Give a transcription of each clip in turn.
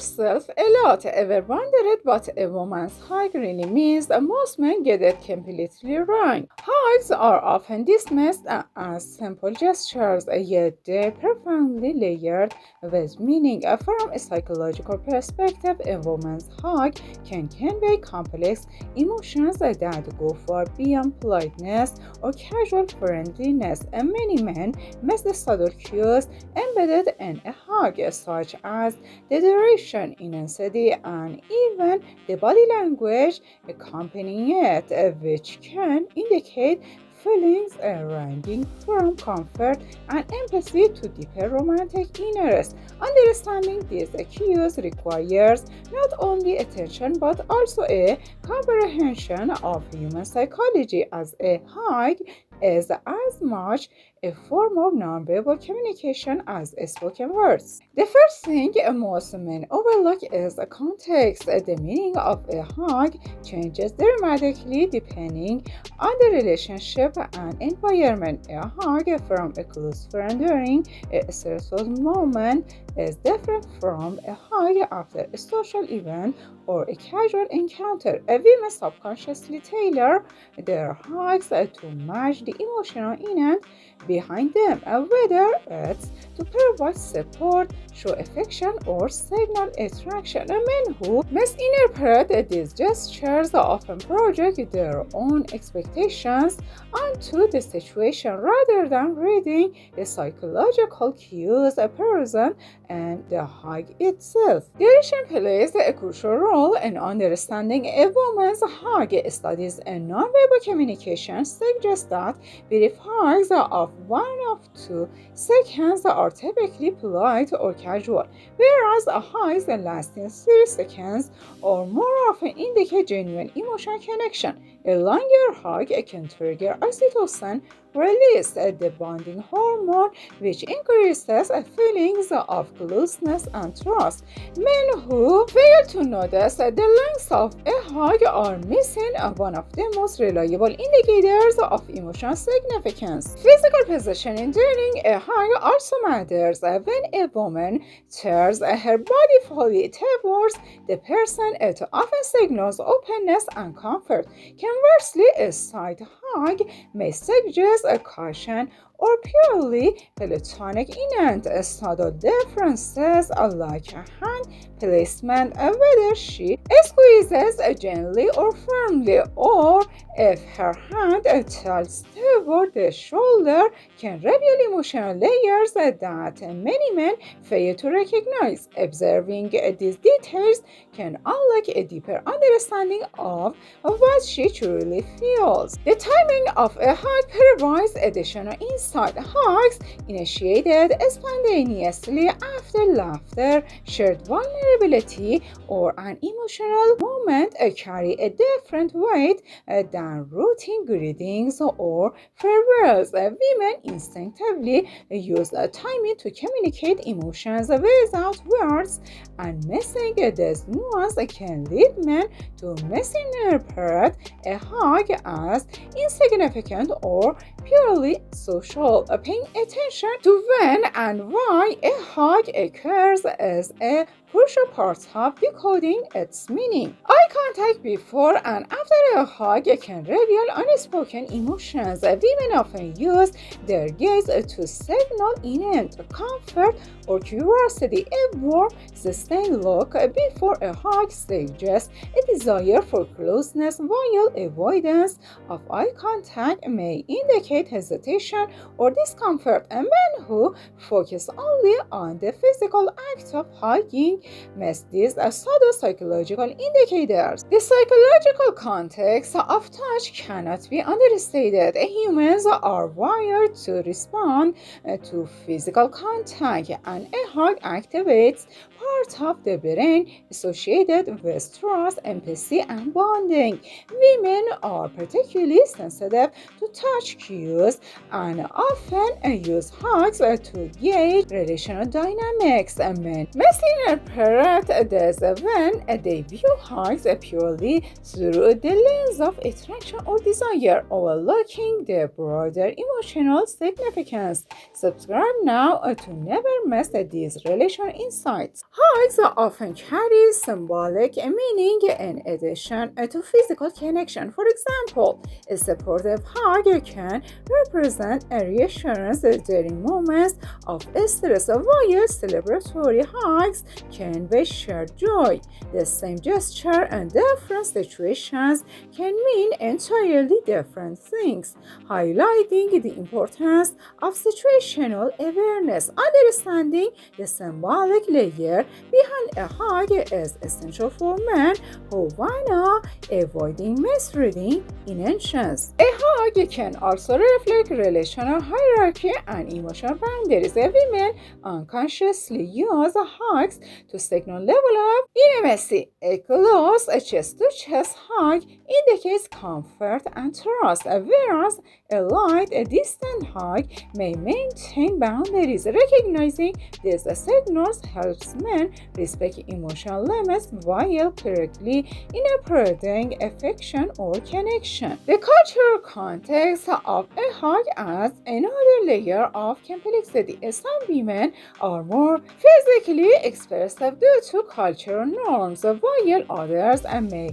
yourself a lot. Ever wondered what a woman's hug really means? Most men get it completely wrong. Hugs are often dismissed as simple gestures, yet they're profoundly layered with meaning. From a psychological perspective, a woman's hug can convey complex emotions that go far beyond politeness or casual friendliness. And many men miss the subtle cues embedded in a hug, such as the duration, intensity, and even the body language accompanying it, which can indicate feelings ranging from comfort and empathy to deeper romantic interest. Understanding these cues requires not only attention but also a comprehension of human psychology, as a hug is as much a form of nonverbal communication as spoken words. The first thing most men overlook is the context. The meaning of a hug changes dramatically depending on the relationship and environment. A hug from a close friend during a stressful moment is different from a hug after a social event or a casual encounter. Women subconsciously tailor their hugs to match the emotional intent behind them, whether it's to provide support, show affection, or signal attraction. Men who misinterpret these gestures often project their own expectations onto the situation rather than reading the psychological cues present in the hug itself. Duration plays a crucial role in understanding a woman's hug. Studies in nonverbal communication suggest that brief hugs of 1 to 2 seconds are typically polite or casual, whereas hugs lasting 3 seconds or more often indicate genuine emotional connection. A longer hug can trigger oxytocin release, the bonding hormone, which increases feelings of closeness and trust. Men who fail to notice the length of a hug are missing one of the most reliable indicators of emotional significance. Physical positioning during a hug also matters. When a woman turns her body fully towards the person, it often signals openness and comfort. Conversely, a side hug may suggest a caution or purely platonic intent. Subtle differences like a hand placement, whether she squeezes gently or firmly, or if her hand tilts toward the shoulder, can reveal emotional layers that many men fail to recognize. Observing these details can unlock a deeper understanding of what she truly feels. The timing of a hug provides additional insight. Hugs initiated spontaneously after laughter, shared vulnerability, or an emotional moment carry a different weight than routine greetings or farewells. Women instinctively use timing to communicate emotions without words, and missing this nuance can lead men to misinterpret a hug as insignificant or purely social. Paying attention to when and why a hug occurs is a crucial part of decoding its meaning. Eye contact before and after a hug can reveal unspoken emotions. Women often use their gaze to signal intent, comfort, or curiosity. A warm, sustained look before a hug suggests a desire for closeness, while avoidance of eye contact may indicate hesitation or discomfort. And men who focus only on the physical act of hugging miss these subtle psychological indicators. The psychological context of touch cannot be understated. Humans are wired to respond to physical contact, and a hug activates part of the brain associated with trust, empathy, and bonding. Women are particularly sensitive to touch cues and often use hugs to gauge relational dynamics. Men misinterpret Misinterpret this when they view hugs purely through the lens of attraction or desire, overlooking the broader emotional significance. Subscribe now to never miss these relation insights. Hugs often carry symbolic meaning in addition to physical connection. For example, a supportive hug can represent a reassurance during moments of stress, while celebratory hugs convey shared joy. The same gesture in different situations can mean entirely different things, highlighting the importance of situational awareness. Understanding the symbolic layer behind a hug is essential for men who wanna avoiding misreading intentions. A hug can also reflect relational hierarchy and emotional boundaries. Women unconsciously use hugs to signal level of intimacy. A close chest-to-chest hug indicates comfort and trust, whereas a light, distant hug may maintain boundaries. Recognizing these signals helps men respect emotional limits while correctly interpreting affection or connection. The cultural context of a hug adds another layer of complexity. Some women are more physically expressive due to cultural norms, while others may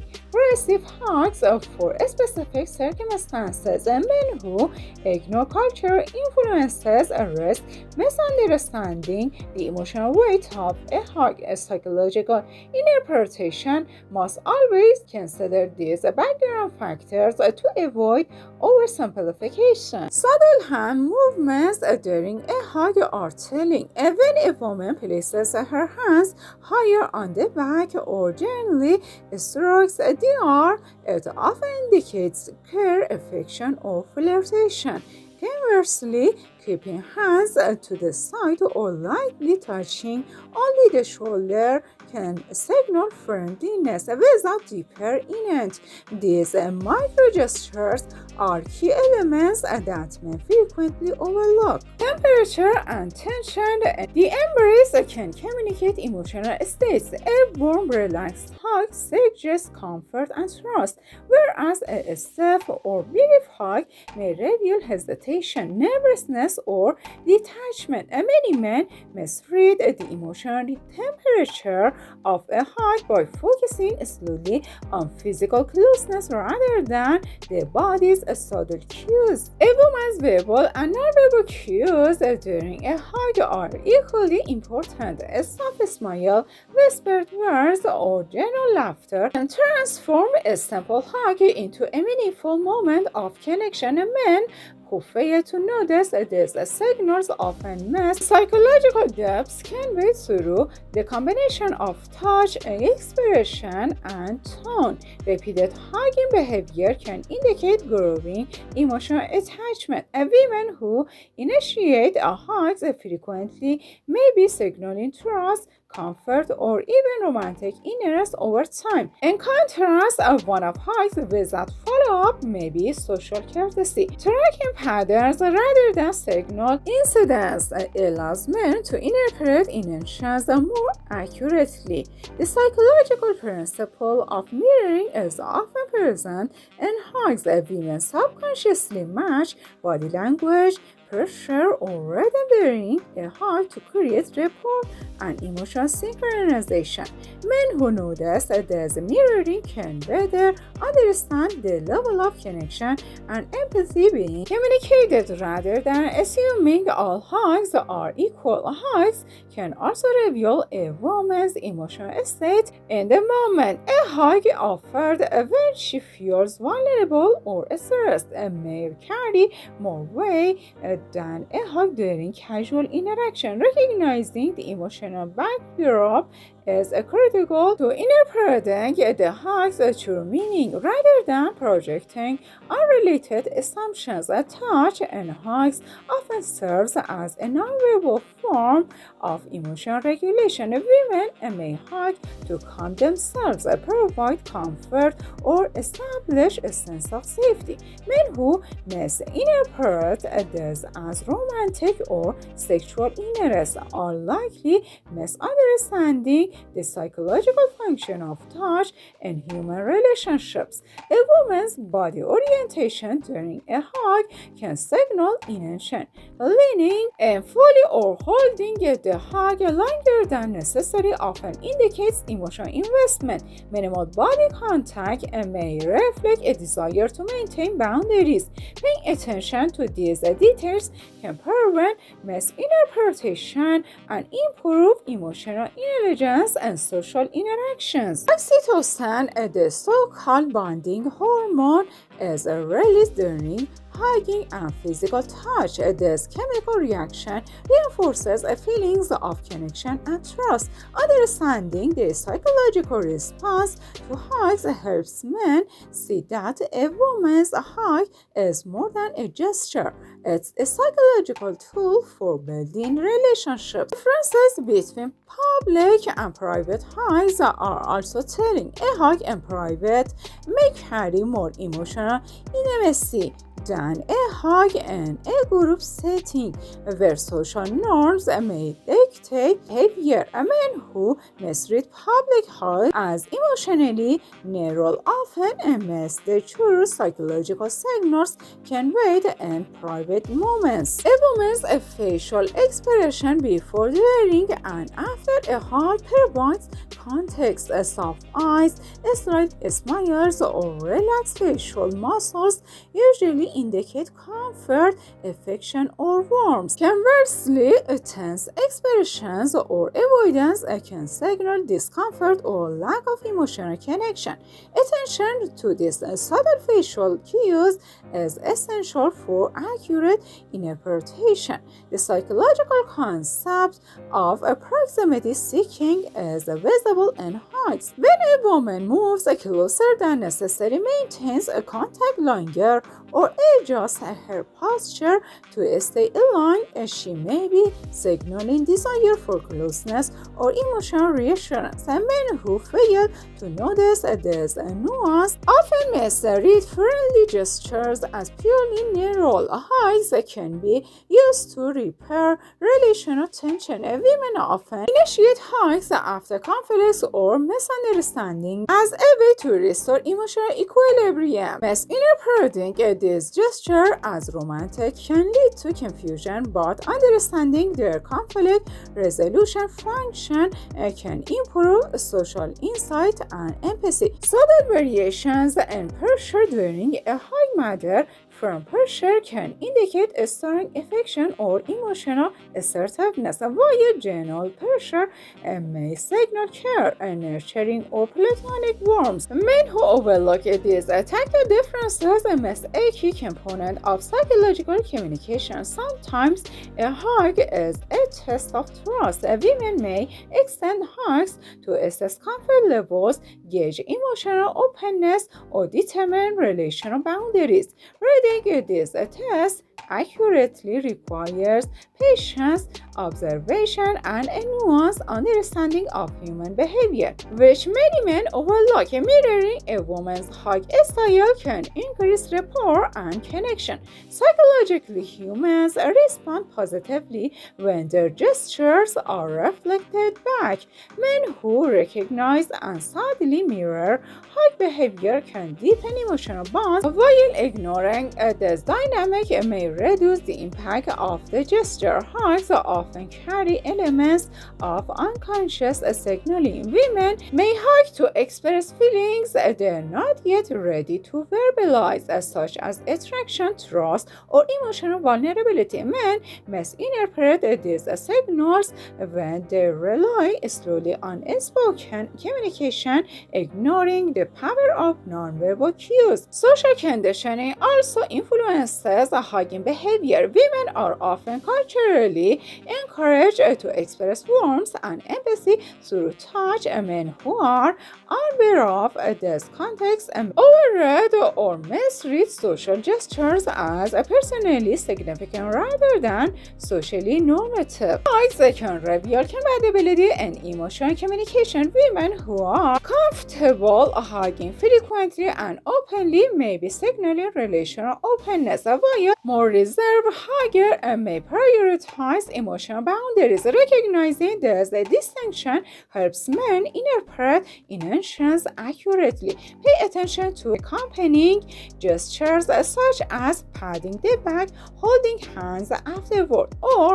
receive hugs for specific circumstances. Men who ignore cultural influences risk misunderstanding the emotional weight of a hug. A psychological interpretation must always consider these background factors to avoid oversimplification. Subtle hand movements during a hug are telling. When a woman places her hands higher on the back or gently strokes the arm, it often indicates care, affection, or flirtation. Conversely, keeping hands to the side or lightly touching only the shoulder can signal friendliness without deeper intent. These micro gestures are key elements that men frequently overlook. Temperature and tension. The embrace can communicate emotional states. A warm, relaxed hug suggests comfort and trust, whereas a stiff or brief hug may reveal hesitation, nervousness, or detachment. Many men misread the emotional temperature of a hug by focusing solely on physical closeness rather than the body's subtle cues. A woman's verbal and nonverbal cues during a hug are equally important. A soft smile, whispered words, or general laughter can transform a simple hug into a meaningful moment of connection. Men who fail to notice these signals often miss psychological depths conveyed through the combination of touch, expression, and tone. Repeated hugging behavior can indicate growing emotional attachment. Women who initiate a hug frequently may be signaling trust, comfort, or even romantic interest over time. In contrast, one of hugs without follow-up may be social courtesy. Tracking patterns rather than signal incidents allows men to interpret intentions more accurately. The psychological principle of mirroring is often present in hugs. Women subconsciously match body language, pressure, or rhythm during a hug to create rapport and emotional synchronization. Men who notice this mirroring can better understand the level of connection and empathy being communicated rather than assuming all hugs are equal. Hugs can also reveal a woman's emotional state in the moment. A hug offered when she feels vulnerable or stressed may carry more weight than a hug during casual interaction. Recognizing the emotional backdrop is critical to interpreting the hug's true meaning rather than projecting unrelated assumptions. Touch and hugs often serves as a nonverbal form of emotional regulation. Women may hug to calm themselves, provide comfort, or establish a sense of safety. Men who misinterpret this as romantic or sexual interest are likely misunderstanding the psychological function of touch in human relationships. A woman's body orientation during a hug can signal intention. Leaning and fully or holding the hug longer than necessary often indicates emotional investment. Minimal body contact may reflect a desire to maintain boundaries. Paying attention to these details can prevent misinterpretation and improve emotional intelligence and social interactions. Oxytocin, the so-called bonding hormone, is released during hugging and physical touch. This chemical reaction reinforces feelings of connection and trust. Understanding the psychological response to hugs helps men see that a woman's hug is more than a gesture. It's a psychological tool for building relationships. Differences between public and private hugs are also telling. A hug in private may carry more emotional intimacy than a hug in a group setting, where social norms may dictate behavior. Men who misread public hugs as emotionally neutral often miss the true psychological signals conveyed in private moments. A woman's facial expression before, during, and after a hug provides context. Soft eyes, slight smiles, or relaxed facial muscles usually indicate comfort, affection, or warmth. Conversely, tense expressions or avoidance can signal discomfort or lack of emotional connection. Attention to these subtle facial cues is essential for accurate interpretation. The psychological concept of proximity seeking is visible in hugs. When a woman moves closer than necessary, maintains a contact longer, or adjusts her posture to stay aligned, she may be signaling desire for closeness or emotional reassurance. And men who fail to notice this nuance often misread friendly gestures as purely neutral. Hugs can be used to repair relational tension. Women often initiate hugs after conflicts or misunderstanding as a way to restore emotional equilibrium. Misinterpreting this gesture as romantic can lead to confusion, but understanding their conflict resolution function can improve social insight and empathy. Subtle variations in posture during a hug matter. Firm posture can indicate a strong affection or emotional assertiveness, while gentle posture may signal care, nurturing, or platonic warmth. Men who overlook these tactile differences miss a key component of psychological communication. Sometimes a hug is a test of trust. Women may extend hugs to assess comfort levels, gauge emotional openness, or determine relational boundaries. Reading this test accurately requires patience, observation, and a nuanced understanding of human behavior, which many men overlook. Mirroring a woman's hug style can increase rapport and connection. Psychologically, humans respond positively when their gestures are reflected back. Men who recognize and subtly mirror hug behavior can deepen emotional bonds, while ignoring this dynamic may reduce the impact of the gesture. Hugs often carry elements of unconscious signaling. Women may hug to express feelings they're not yet ready to verbalize, such as attraction, trust, or emotional vulnerability. Men misinterpret these signals when they rely solely on spoken communication, ignoring the power of nonverbal cues. Social conditioning also influences hugging behavior. Women are often culturally encouraged to express warmth and empathy through touch. Men who are unaware of this context and overread or misread social gestures as personally significant rather than socially normative. Hugs can reveal compatibility in emotional communication. Women who are comfortable hugging frequently and openly may be signaling relational openness, while more reserve hugger may prioritize emotional boundaries. Recognizing this distinction helps men interpret intentions accurately. Pay attention to accompanying gestures such as patting the back, holding hands afterward, or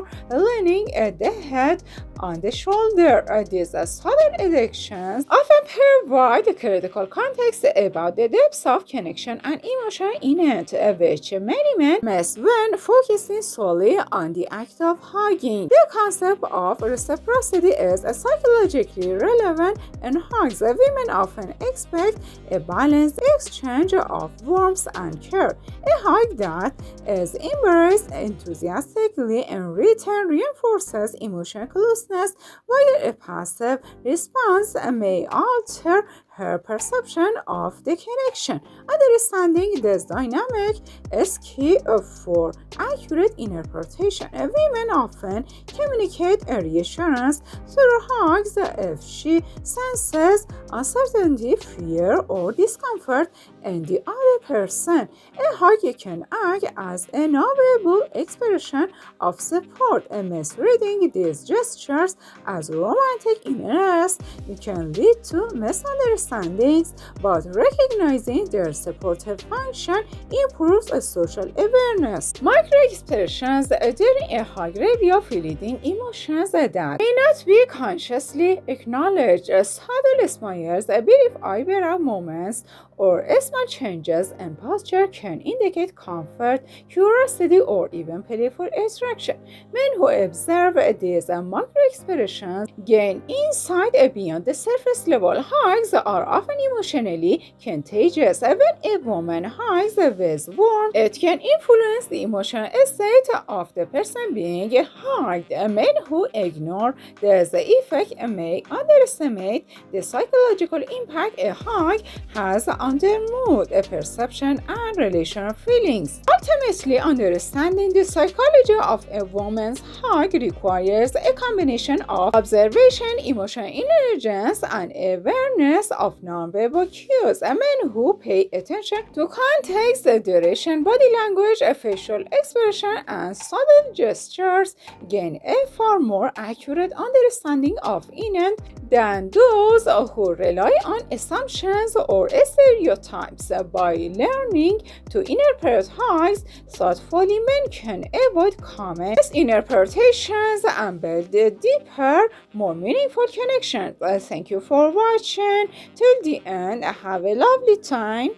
leaning the head on the shoulder. These subtle actions often provide critical context about the depth of connection and emotion in it, which many men miss when focusing solely on the act of hugging. The concept of reciprocity is psychologically relevant in hugs. Women often expect a balanced exchange of warmth and care. A hug that is embraced enthusiastically in return reinforces emotional closeness, while a passive response may alter her perception of the connection. Understanding this dynamic is key for accurate interpretation. Women often communicate a reassurance through hugs if she senses uncertainty, fear, or discomfort in the other person. A hug can act as a nonverbal expression of support. Misreading these gestures as romantic interest can lead to misunderstandings, but recognizing their supportive function improves social awareness. Micro-expressions during a hug reveal fleeting emotions that may not be consciously acknowledged. Subtle smiles, brief eyebrow moments, or small changes in posture can indicate comfort, curiosity, or even playful attraction. Men who observe these micro-expressions gain insight beyond the surface level. Hugs are often emotionally contagious. When a woman hugs with warmth, it can influence the emotional state of the person being hugged. Men who ignore this effect may underestimate the psychological impact a hug has on their mood, perception, and relational feelings. Ultimately, understanding the psychology of a woman's hug requires a combination of observation, emotional intelligence, and awareness of nonverbal cues. Men who pay attention to context, duration, body language, facial expression, and subtle gestures gain a far more accurate understanding of intent than those who rely on assumptions or stereotypes. By learning to interpret hugs thoughtfully, men can avoid common misinterpretations and build deeper, more meaningful connections. Thank you for watching till the end. Have a lovely time.